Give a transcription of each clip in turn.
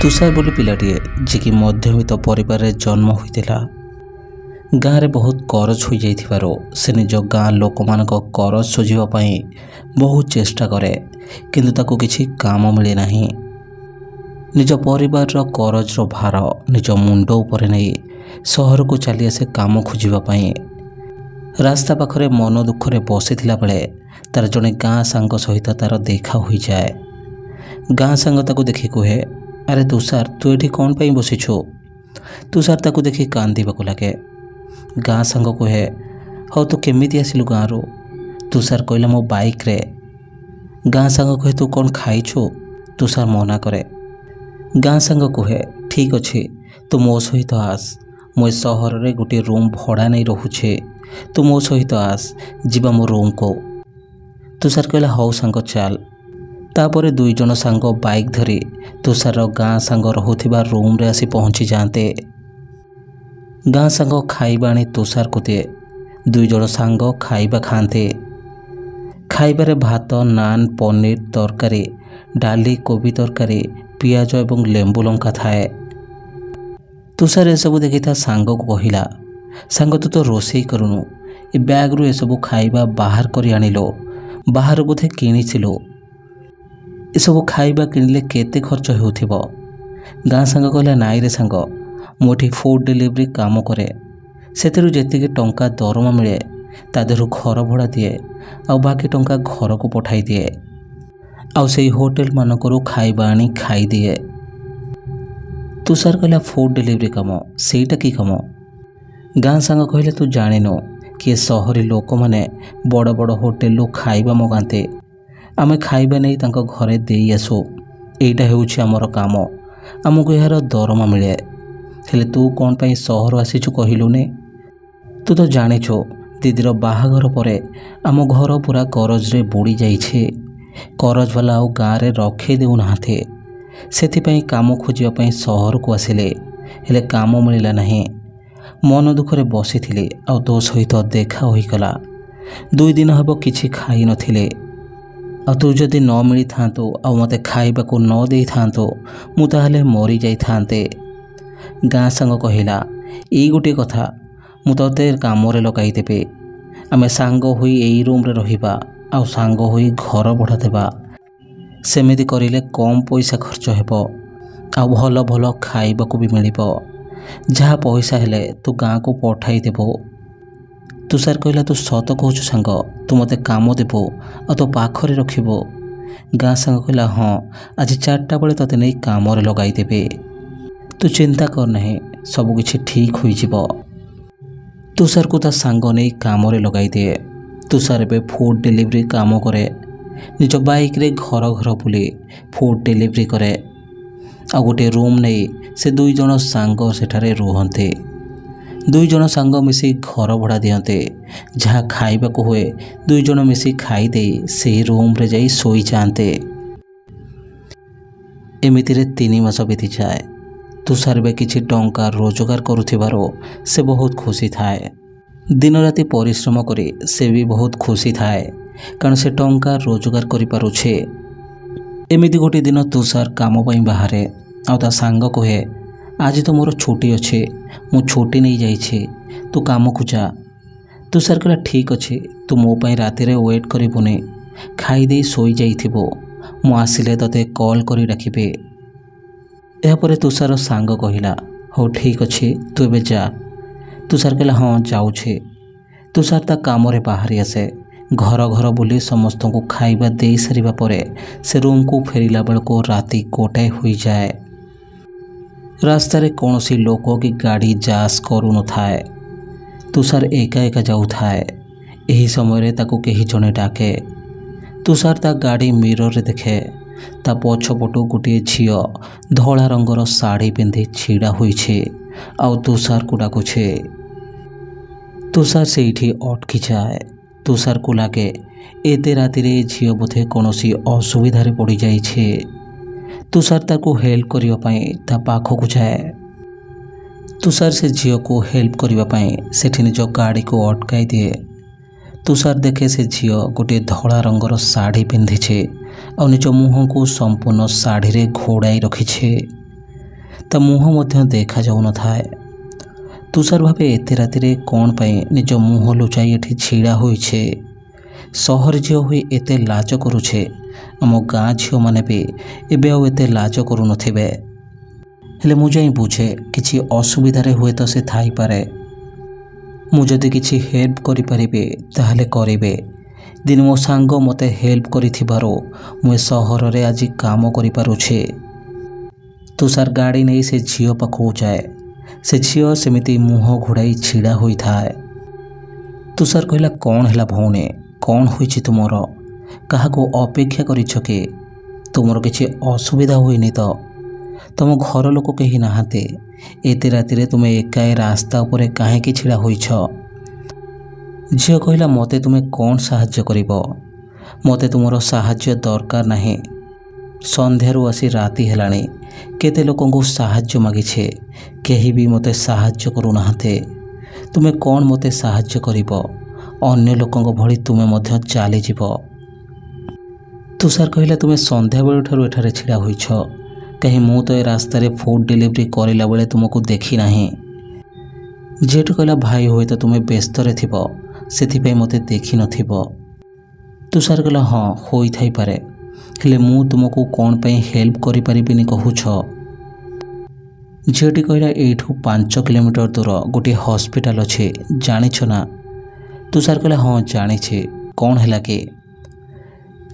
तुषार बोली पिलाटिए जे कि मध्यवित्त परिवार रे जन्म होइतिला। गाँव में बहुत करज हो जाइथिबारो से निज गाँ लोक मानक करज सुझिबा पई बहुत चेष्टा करे किंतु ताको किछि काम मिले नाही। निज परिवार रो करज रो भार निज मुंड उपरे नहीं सहर को चली आसे काम खोजिबा पई। रास्ता पाखरे मन दुखरे बसिथिला बेले तार जने गाँ सांग सहित तार देखा हो जाए। गाँ सांग ताको देखि कहे, अरे तुषार तू एठी कौन पाई बसिछु। तुषार ताको देखि कांदिबाको लागे। गाँ सांग कहे, हौ तू केमिति आसिलु गाँरु। तुषार कहला मो बाइक रे। गाँ सांग कहे तू कौन खाइछु। तुषार मना करे। गाँ सांग कहे, ठीक अच्छे तू मो सहित आस, मो सहर रे गोटे रूम भड़ा नहीं रहुछे, तू मो सहित आस जीवा मो रूम को। तुषार कहला हौ सांग चाल। तापर दुई जन सांग बाइक धरी तुषार गाँ सांग रहुथिबा रूम रे आसी पहुँची जाते। गाँ सांग खाइबा आनी तुषार को दिए। दुई जन सांग खाइबा खाते। खाइबारे भात नान पनीर तरकारी डाली कोबी तरकारी पियाज एवं लेंबू लंका थाए। तुषार ए सब देखी था सांग को कहिला, सांग तू तो रोषेई करूनु, ए बैग रु ए सब खाइबा बाहर करी आनिलो, बाहर बोधे किनिथिलो। ए सब खाइबा किनिले केते खर्च हेउथिबो। गाँ सांग कहला नाई रे सांग, मोठी फूड डिलीवरी काम करे, सेतिरु जेतिके टंका दरमा मिले ता देहरु घर भड़ा दिए आ बाकी टंका घर को पठाई दिए आउ सेही होटल मानकरू खाइबा आनी खाई दिए। तुषार कहला फूड डिलीवरी काम सेटा की काम। गाँ सांग कहले तू जानिनो कि सहरी लोक माने बड़ बड़ होटेल खाइबा मगाते, आमे खाइबा नहीं तांको घरे देई आसु, एटा हेउछि हमर काम, आमको यार दरमा मिले। हेले तू कौन पाई सहर आसीछु कहिलु ने। तू तो जानिछु दीदीर बाहाघर परे आम घर पूरा करज रे बुड़ी जाइछे। करज वाला आउ गाँ रे रखे देउ नाथे, सेथिपई काम खोजिबा पई सहर को आसिले, हेले काम मिलिला नाही। मन दुखरे बसिथिले आउ तो सहित देखा होई गला। 2 दिन हबो किछि खाई नथिले। आ तू जदि न मिली थांतो आ मते खाइबा को न देई थांतो मु ताहले मरी जाई थांते। गाँ सांग कहिला, एई गोटे कथा मु तते काम रे लगाई देबे, आमे सांग होई एई रूम रे रहिबा आ सांग होई घर भड़ा देबा। सेमिति करिले कम पैसा खर्च हेबो आ भल भल खाइबा को भी मिलिबो। जहा पैसा हेले तू गाँ को पठाई देबो। तुषार कहला तू सत कहछु सांग, तू मते काम देबो आ तो पाखरे रखिबो। गाँ सांग कहला हाँ, आज 4टा बेले तते नहीं काम रे लगाई देबे, तू चिंता कर नहीं, सब किछि ठीक होई जिवो। तुषार को ता सांग नहीं काम रे लगाई दे। तुषार बे फूड डिलीवरी काम करे, निज बाइक रे घर घर बुली फूड डिलीवरी करे आ गोटे रूम नहीं से 2 जन सांग सेठारे रुहंते। 2 जन सांग मिसी घर भड़ा दियंते। जहाँ खाइबा को हुए 2 जन मिसी खाई दे से रूम रे जाई सोई जाते। एमिति रे 3 मास बीती जाए। तुषार बे किछि टंका रोजगार करुथिबारो से बहुत खुशी थाए। दिन राति परिश्रम करी से भी बहुत खुशी थाए, कारण से टंका रोजगार करि पारुछे। एमिति गोटे दिन तुषार काम पई बाहरे आ ता सांग कहे, आज तो मोर छुट्टी अच्छे, मु छुट्टी नहीं जाइछे, तू काम को जा। तुषार कहला ठीक अच्छे, तू मो पई राति रे वेट करिबुनी, खाई दे सोई जाइथिबो, मु आसिले तते कॉल करी डाकिबे। एहा परे तुषार सांग कहिला, हो ठीक अच्छे तू एबे जा। तुषार कहला हाँ जाउछे। तुषार ता काम रे बाहरी आसे, घर घर बुली समस्त को खाइबा दे सारिबा परे से रूम को फेरिला बेल को राति 1टाए होई जाए। रास्ता रे कौनसी लोक की गाड़ी जास करू न थाए। तुषार एका एका जाऊ थाए। एही समय रे ताको केही जने डाके। तुषार ता गाड़ी मिरर रे देखे, ता पछपटू गोटे झियो धला रंगर साड़ी पिंधि छिड़ा होइछे आउ तुषार को डाकुछे। तुषार सेठी अटकी जाए। तुषार को लागे एते राति रे झियो बोधे कौनसी असुविधारे पड़ी जाइछे। तुषार ताको हेल्प करिवा पई ता पाखकु जाए। तुषार से झियो को हेल्प करिवा पई सेठी निज गाड़ी को अटकाई दिए। तुषार देखे से झियो गोटे धला रंगर साड़ी पिंधिछे और निज मुह को संपूर्ण साड़ी रे घोड़ाई रखिछे। ତା ମୁହଁ ମଧ୍ୟ ଦେଖାଯାଉନଥାଏ। ତୁଷାର ଭାବେ ଏତେ ରାତିରେ କ'ଣ ପାଇଁ ନିଜ ମୁହଁ ଲୁଚାଇ ଏଠି ଛିଡ଼ା ହୋଇଛେ। ସହର ଝିଅ ହୋଇ ଏତେ ଲାଜ କରୁଛେ, ଆମ ଗାଁ ଝିଅମାନେ ବି ଏବେ ଆଉ ଏତେ ଲାଜ କରୁନଥିବେ। ହେଲେ ମୁଁ ଯାଇ ବୁଝେ କିଛି ଅସୁବିଧାରେ ହୁଏତ ସେ ଥାଇପାରେ। ମୁଁ ଯଦି କିଛି ହେଲ୍ପ କରିପାରିବି ତାହେଲେ କରିବେ। ଦିନେ ମୋ ସାଙ୍ଗ ମୋତେ ହେଲ୍ପ କରିଥିବାରୁ ମୁଁ ଏ ସହରରେ ଆଜି କାମ କରିପାରୁଛି। ତୁଷାର ଗାଡ଼ି ନେଇ ସେ ଝିଅ ପାଖକୁ ଯାଏ। ସେ ଝିଅ ସେମିତି ମୁହଁ ଘୋଡ଼ାଇ ଛିଡ଼ା ହୋଇଥାଏ। ତୁଷାର କହିଲା, କ'ଣ ହେଲା ଭଉଣୀ, କ'ଣ ହୋଇଛି ତୁମର? କାହାକୁ ଅପେକ୍ଷା କରିଛ କି? ତୁମର କିଛି ଅସୁବିଧା ହୋଇନି ତ? ତୁମ ଘର ଲୋକ କେହି ନାହାନ୍ତି? ଏତେ ରାତିରେ ତୁମେ ଏକା ଏ ରାସ୍ତା ଉପରେ କାହିଁକି ଛିଡ଼ା ହୋଇଛ? ଝିଅ କହିଲା, ମୋତେ ତୁମେ କ'ଣ ସାହାଯ୍ୟ କରିବ? ମୋତେ ତୁମର ସାହାଯ୍ୟ ଦରକାର ନାହିଁ। ସନ୍ଧ୍ୟାରୁ ଆସି ରାତି ହେଲାଣି, କେତେ ଲୋକଙ୍କୁ ସାହାଯ୍ୟ ମାଗିଛେ, କେହି ବି ମୋତେ ସାହାଯ୍ୟ କରୁନାହାନ୍ତି। ତୁମେ କ'ଣ ମୋତେ ସାହାଯ୍ୟ କରିବ? ଅନ୍ୟ ଲୋକଙ୍କ ଭଳି ତୁମେ ମଧ୍ୟ ଚାଲିଯିବ। ତୁଷାର କହିଲା, ତୁମେ ସନ୍ଧ୍ୟାବେଳଠାରୁ ଏଠାରେ ଛିଡ଼ା ହୋଇଛ, କାହିଁ ମୁଁ ତ ଏ ରାସ୍ତାରେ ଫୁଡ଼୍ ଡେଲିଭରି କରିଲା ବେଳେ ତୁମକୁ ଦେଖି ନାହିଁ। ଝିଅଟି କହିଲା, ଭାଇ ହୁଏତ ତୁମେ ବ୍ୟସ୍ତରେ ଥିବ, ସେଥିପାଇଁ ମୋତେ ଦେଖିନଥିବ। ତୁଷାର କହିଲା, ହଁ ହୋଇଥାଇପାରେ, ହେଲେ ମୁଁ ତୁମକୁ କ'ଣ ପାଇଁ ହେଲ୍ପ କରିପାରିବିନି କହୁଛ? ଝିଅଟି କହିଲା, ଏଇଠୁ 5 କିଲୋମିଟର ଦୂର ଗୋଟିଏ ହସ୍ପିଟାଲ ଅଛି, ଜାଣିଛ ନା? ତୁଷାର କହିଲା, ହଁ ଜାଣିଛି, କ'ଣ ହେଲା କି?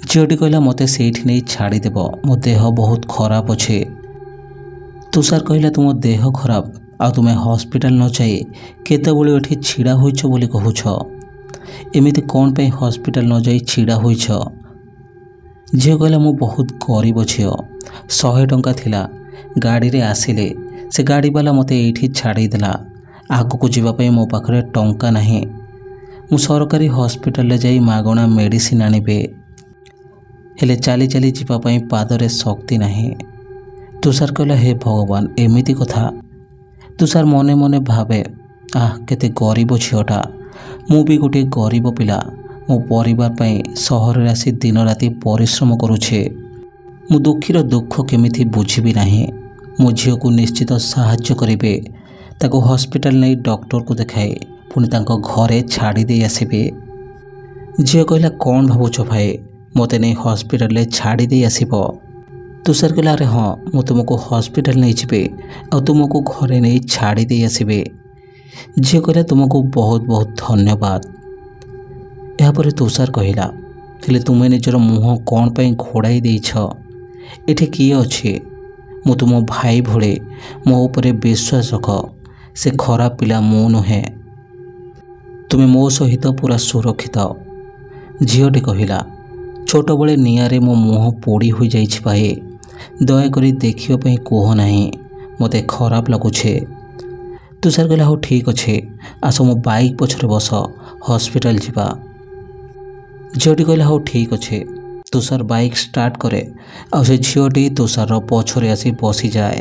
ଝିଅଟି କହିଲା, ମୋତେ ସେଇଠି ନେଇ ଛାଡ଼ିଦେବ, ମୋ ଦେହ ବହୁତ ଖରାପ ଅଛି। ତୁଷାର କହିଲା, ତୁମ ଦେହ ଖରାପ ଆଉ ତୁମେ ହସ୍ପିଟାଲ ନ ଯାଇ କେତେବେଳେ ଏଠି ଛିଡ଼ା ହୋଇଛ ବୋଲି କହୁଛ? ଏମିତି କ'ଣ ପାଇଁ ହସ୍ପିଟାଲ ନ ଯାଇ ଛିଡ଼ା ହୋଇଛ? ଝିଅ କହିଲା, ମୁଁ ବହୁତ ଗରିବ ଝିଅ, 100 ଟଙ୍କା ଥିଲା, ଗାଡ଼ିରେ ଆସିଲେ ସେ ଗାଡ଼ିବାଲା ମୋତେ ଏଇଠି ଛାଡ଼ିଦେଲା। ଆଗକୁ ଯିବା ପାଇଁ ମୋ ପାଖରେ ଟଙ୍କା ନାହିଁ। ମୁଁ ସରକାରୀ ହସ୍ପିଟାଲରେ ଯାଇ ମାଗଣା ମେଡ଼ିସିନ ଆଣିବି, ହେଲେ ଚାଲି ଚାଲି ଯିବା ପାଇଁ ପାଦରେ ଶକ୍ତି ନାହିଁ। ତୁଷାର କହିଲା, ହେ ଭଗବାନ, ଏମିତି କଥା? ତୁଷାର ମନେ ମନେ ଭାବେ, କେତେ ଗରିବ ଝିଅଟା। ମୁଁ ବି ଗୋଟିଏ ଗରିବ ପିଲା, ମୋ ପରିବାର ପାଇଁ ସହରରେ ଆସି ଦିନ ରାତି ପରିଶ୍ରମ କରୁଛି। ମୁଁ ଦୁଃଖୀର ଦୁଃଖ କେମିତି ବୁଝିବି ନାହିଁ। ମୋ ଝିଅକୁ ନିଶ୍ଚିତ ସାହାଯ୍ୟ କରିବେ, ତାକୁ ହସ୍ପିଟାଲ ନେଇ ଡକ୍ଟରକୁ ଦେଖାଇ ପୁଣି ତାଙ୍କ ଘରେ ଛାଡ଼ି ଦେଇ ଆସିବେ। ଝିଅ କହିଲା, କ'ଣ ଭାବୁଛ ଭାଇ, ମୋତେ ନେଇ ହସ୍ପିଟାଲରେ ଛାଡ଼ି ଦେଇ ଆସିବ? ତୁଷାର କହିଲା, ଆରେ ହଁ, ମୁଁ ତୁମକୁ ହସ୍ପିଟାଲ ନେଇଯିବି ଆଉ ତୁମକୁ ଘରେ ନେଇ ଛାଡ଼ି ଦେଇ ଆସିବେ। ଝିଅ କହିଲା, ତୁମକୁ ବହୁତ ବହୁତ ଧନ୍ୟବାଦ। ଏହାପରେ ତୁଷାର କହିଲା, ହେଲେ ତୁମେ ନିଜର ମୁହଁ କ'ଣ ପାଇଁ ଘୋଡ଼ାଇ ଦେଇଛ? ଏଠି କିଏ ଅଛି? ମୁଁ ତୁମ ଭାଇ ଭଳି, ମୋ ଉପରେ ବିଶ୍ୱାସ ରଖ, ସେ ଖରାପ ପିଲା ମୁଁ ନୁହେଁ। ତୁମେ ମୋ ସହିତ ପୁରା ସୁରକ୍ଷିତ। ଝିଅଟି କହିଲା, ଛୋଟବେଳେ ନିଆଁରେ ମୋ ମୁହଁ ପୋଡ଼ି ହୋଇଯାଇଛି ଭାଇ, ଦୟାକରି ଦେଖିବା ପାଇଁ କୁହ ନାହିଁ, ମୋତେ ଖରାପ ଲାଗୁଛି। ତୁଷାର କହିଲା, ହଉ ଠିକ୍ ଅଛି, ଆସ ମୋ ବାଇକ୍ ପଛରେ ବସ, ହସ୍ପିଟାଲ ଯିବା। ଝିଅଟି କହିଲା, ହଉ ଠିକ୍ ଅଛି। ତୁଷାର ବାଇକ୍ ଷ୍ଟାର୍ଟ କରେ ଆଉ ସେ ଝିଅଟି ତୁଷାରର ପଛରେ ଆସି ବସିଯାଏ।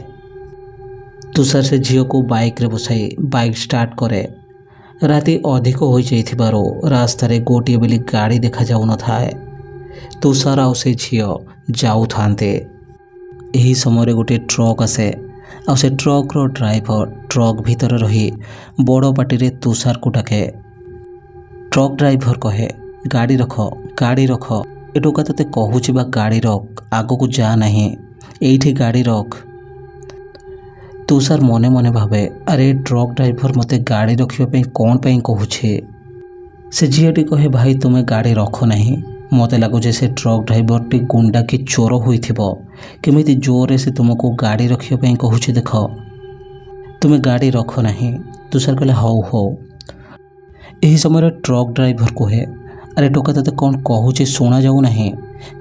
ତୁଷାର ସେ ଝିଅକୁ ବାଇକ୍ରେ ବସାଇ ବାଇକ୍ ଷ୍ଟାର୍ଟ କରେ। ରାତି ଅଧିକ ହୋଇଯାଇଥିବାରୁ ରାସ୍ତାରେ ଗୋଟିଏ ବୋଲି ଗାଡ଼ି ଦେଖାଯାଉନଥାଏ। ତୁଷାର ଆଉ ସେ ଝିଅ ଯାଉଥାନ୍ତି। ଏହି ସମୟରେ ଗୋଟିଏ ଟ୍ରକ୍ ଆସେ ଆଉ ସେ ଟ୍ରକ୍ର ଡ୍ରାଇଭର ଟ୍ରକ୍ ଭିତରେ ରହି ବଡ଼ ପାଟିରେ ତୁଷାରକୁ ଡାକେ। ଟ୍ରକ୍ ଡ୍ରାଇଭର କହେ, ଗାଡ଼ି ରଖ, ଗାଡ଼ି ରଖ, ଏ ଟୋକା ତତେ କହୁଛି ବା ଗାଡ଼ି ରଖ, ଆଗକୁ ଯା ନାହିଁ, ଏଇଠି ଗାଡ଼ି ରଖ। ତୁଷାର ମନେ ମନେ ଭାବେ, ଆରେ ଟ୍ରକ୍ ଡ୍ରାଇଭର ମୋତେ ଗାଡ଼ି ରଖିବା ପାଇଁ କ'ଣ ପାଇଁ କହୁଛି? ସେ ଝିଅଟି କହେ, ଭାଇ ତୁମେ ଗାଡ଼ି ରଖ ନାହିଁ, ମୋତେ ଲାଗୁଛି ସେ ଟ୍ରକ୍ ଡ୍ରାଇଭରଟି ଗୁଣ୍ଡା କି ଚୋର ହୋଇଥିବ, କେମିତି ଜୋରରେ ସେ ତୁମକୁ ଗାଡ଼ି ରଖିବା ପାଇଁ କହୁଛି ଦେଖ, ତୁମେ ଗାଡ଼ି ରଖ ନାହିଁ। ତୁଷାର କହିଲା, ହଉ ହଉ। ଏହି ସମୟରେ ଟ୍ରକ୍ ଡ୍ରାଇଭର କୁହେ, ଆରେ ଟୋକା ତତେ କ'ଣ କହୁଛି ଶୁଣାଯାଉ ନାହିଁ,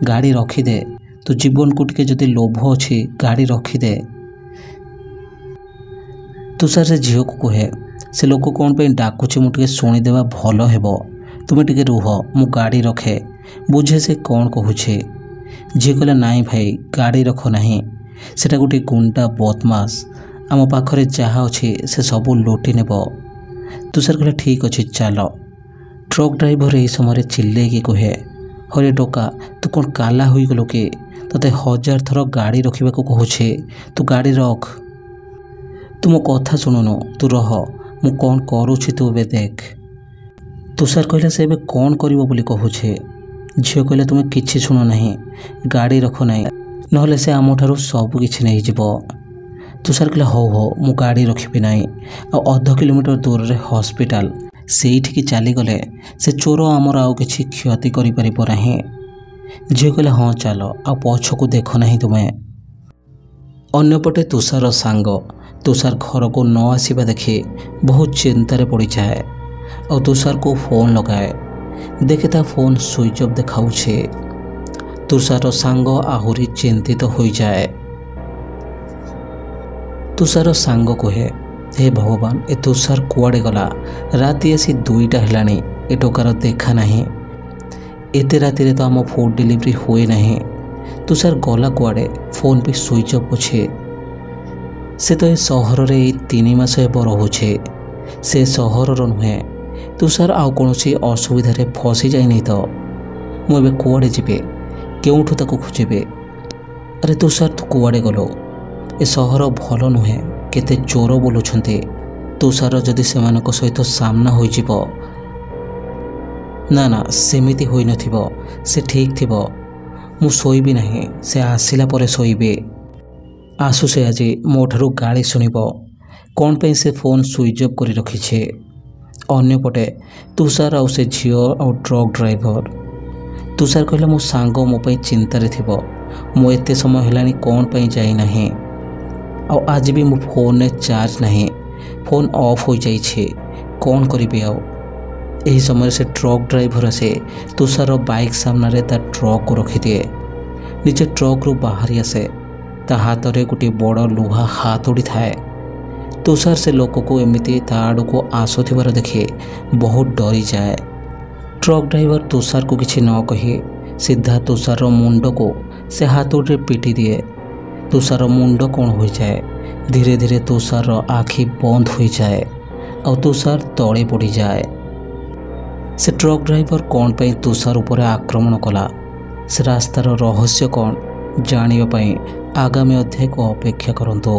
ଗାଡ଼ି ରଖିଦେ, ତୋ ଜୀବନକୁ ଟିକେ ଯଦି ଲୋଭ ଅଛି ଗାଡ଼ି ରଖିଦେ। ତୁଷାର ସେ ଝିଅକୁ କୁହେ, ସେ ଲୋକ କ'ଣ ପାଇଁ ଡାକୁଛି ମୁଁ ଟିକେ ଶୁଣିଦେବା ଭଲ ହେବ, ତୁମେ ଟିକେ ରୁହ, ମୁଁ ଗାଡ଼ି ରଖେ, ବୁଝେ ସେ କ'ଣ କହୁଛି। ଝିଅ କହିଲା, ନାଇଁ ଭାଇ, ଗାଡ଼ି ରଖ ନାହିଁ, ସେଟା ଗୋଟିଏ ଗୁଣ୍ଡା ବଦମାସ, ଆମ ପାଖରେ ଯାହା ଅଛି ସେ ସବୁ ଲୁଟି ନେବ। ତୁଷାର କହିଲା, ଠିକ୍ ଅଛି ଚାଲ। ଟ୍ରକ୍ ଡ୍ରାଇଭର ଏହି ସମୟରେ ଚିଲ୍ଲେଇକି କୁହେ, ହରେ ଟୋକା, ତୁ କ'ଣ କାଲା ହୋଇଗଲୁ କି? ତତେ 1000 ଥର ଗାଡ଼ି ରଖିବାକୁ କହୁଛି, ତୁ ଗାଡ଼ି ରଖ। ତୁ ମୋ କଥା ଶୁଣୁନୁ, ତୁ ରହ, ମୁଁ କ'ଣ କରୁଛି ତୁ ଏବେ ଦେଖ। ତୁଷାର କହିଲା ସେ ଏବେ କ'ଣ କରିବ ବୋଲି କହୁଛି। ଝିଅ କହିଲା ତୁମେ କିଛି ଶୁଣ ନାହିଁ, ଗାଡ଼ି ରଖ ନାହିଁ, ନହେଲେ ସେ ଆମଠାରୁ ସବୁ କିଛି ନେଇଯିବ। ତୁଷାର କହିଲା ହଉ ହଉ ମୁଁ ଗାଡ଼ି ରଖିବି ନାହିଁ, ଆଉ 1/2 କିଲୋମିଟର ଦୂରରେ ହସ୍ପିଟାଲ, ସେଇଠିକି ଚାଲିଗଲେ ସେ ଚୋର ଆମର ଆଉ କିଛି କ୍ଷତି କରିପାରିବ ନାହିଁ। ଝିଅ କହିଲା ହଁ ଚାଲ, ଆଉ ପଛକୁ ଦେଖ ନାହିଁ ତୁମେ। ଅନ୍ୟପଟେ ତୁଷାରର ସାଙ୍ଗ ତୁଷାର ଘରକୁ ନ ଆସିବା ଦେଖି ବହୁତ ଚିନ୍ତାରେ ପଡ଼ିଯାଏ ଆଉ ତୁଷାରକୁ ଫୋନ୍ ଲଗାଏ। ଦେଖେ ତା ଫୋନ୍ ସୁଇଚ୍ ଅଫ୍ ଦେଖାଉଛି। ତୁଷାରର ସାଙ୍ଗ ଆହୁରି ଚିନ୍ତିତ ହୋଇଯାଏ। ତୁଷାରର ସାଙ୍ଗ କୁହେ ହେ ଭଗବାନ, ଏ ତୁଷାର କୁଆଡ଼େ ଗଲା? ରାତି ଆସି 2ଟା ହେଲାଣି, ଏ ଟୋକାର ଦେଖା ନାହିଁ। ଏତେ ରାତିରେ ତ ଆମ ଫୁଡ୍ ଡେଲିଭରି ହୁଏ ନାହିଁ। ତୁଷାର ଗଲା କୁଆଡ଼େ? ଫୋନ୍ ବି ସୁଇଚ୍ ଅଫ୍ ଅଛି। ସେ ତ ଏ ସହରରେ ଏଇ 3 ମାସ ହେବ ରହୁଛି। ସେ ସହରର ନୁହେଁ। ତୁଷାର ଆଉ କୌଣସି ଅସୁବିଧାରେ ଫସି ଯାଇନି ତ? ମୁଁ ଏବେ କୁଆଡ଼େ ଯିବି? କେଉଁଠୁ ତାକୁ ଖୋଜିବି? ଆରେ ତୁଷାର ତୁ କୁଆଡ଼େ ଗଲୁ? ଏ ସହର ଭଲ ନୁହେଁ, କେତେ ଚୋର ବୁଲୁଛନ୍ତି। ତୁଷାର ଯଦି ସେମାନଙ୍କ ସହିତ ସାମ୍ନା ହୋଇଯିବ। ନା ନା, ସେମିତି ହୋଇନଥିବ, ସେ ଠିକ୍ ଥିବ। ମୁଁ ଶୋଇବି ନାହିଁ, ସେ ଆସିଲା ପରେ ଶୋଇବି। ଆସୁ ସେ ଆଜି ମୋ ଠାରୁ ଗାଳି ଶୁଣିବ। କ'ଣ ପାଇଁ ସେ ଫୋନ୍ ସୁଇଚ୍ ଅଫ୍ କରି ରଖିଛି। ଅନ୍ୟପଟେ ତୁଷାର ଆଉ ସେ ଝିଅ ଆଉ ଟ୍ରକ୍ ଡ୍ରାଇଭର। ତୁଷାର କହିଲା ମୋ ସାଙ୍ଗ ମୋ ପାଇଁ ଚିନ୍ତାରେ ଥିବ। ମୁଁ ଏତେ ସମୟ ହେଲାଣି କ'ଣ ପାଇଁ ଯାଇନାହିଁ, ଆଉ ଆଜି ବି ମୋ ଫୋନ୍ରେ ଚାର୍ଜ ନାହିଁ, ଫୋନ୍ ଅଫ୍ ହୋଇଯାଇଛି, କ'ଣ କରିବି ଆଉ। ଏହି ସମୟରେ ସେ ଟ୍ରକ୍ ଡ୍ରାଇଭର ଆସେ ତୁଷାର ବାଇକ୍ ସାମ୍ନାରେ ତା ଟ୍ରକ୍କୁ ରଖିଦିଏ। ନିଜେ ଟ୍ରକ୍ରୁ ବାହାରି ଆସେ। ତା ହାତରେ ଗୋଟିଏ ବଡ଼ ଲୁହା ହାତୁଡ଼ି ଥାଏ। ତୁଷାର ସେ ଲୋକକୁ ଏମିତି ତା ଆଡ଼କୁ ଆସୁଥିବାର ଦେଖି ବହୁତ ଡରିଯାଏ। ଟ୍ରକ୍ ଡ୍ରାଇଭର ତୁଷାରକୁ କିଛି ନ କହି ସିଧା ତୁଷାରର ମୁଣ୍ଡକୁ ସେ ହାତୁଡ଼ିରେ ପିଟି ଦିଏ। ତୁଷାରର ମୁଣ୍ଡ କ'ଣ ହୋଇଯାଏ। ଧୀରେ ଧୀରେ ତୁଷାରର ଆଖି ବନ୍ଦ ହୋଇଯାଏ ଆଉ ତୁଷାର ତଳେ ପଡ଼ିଯାଏ। ସେ ଟ୍ରକ୍ ଡ୍ରାଇଭର କ'ଣ ପାଇଁ ତୁଷାର ଉପରେ ଆକ୍ରମଣ କଲା, ସେ ରାସ୍ତାର ରହସ୍ୟ କ'ଣ ଜାଣିବା ପାଇଁ ଆଗାମୀ ଅଧ୍ୟାୟକୁ ଅପେକ୍ଷା କରନ୍ତୁ।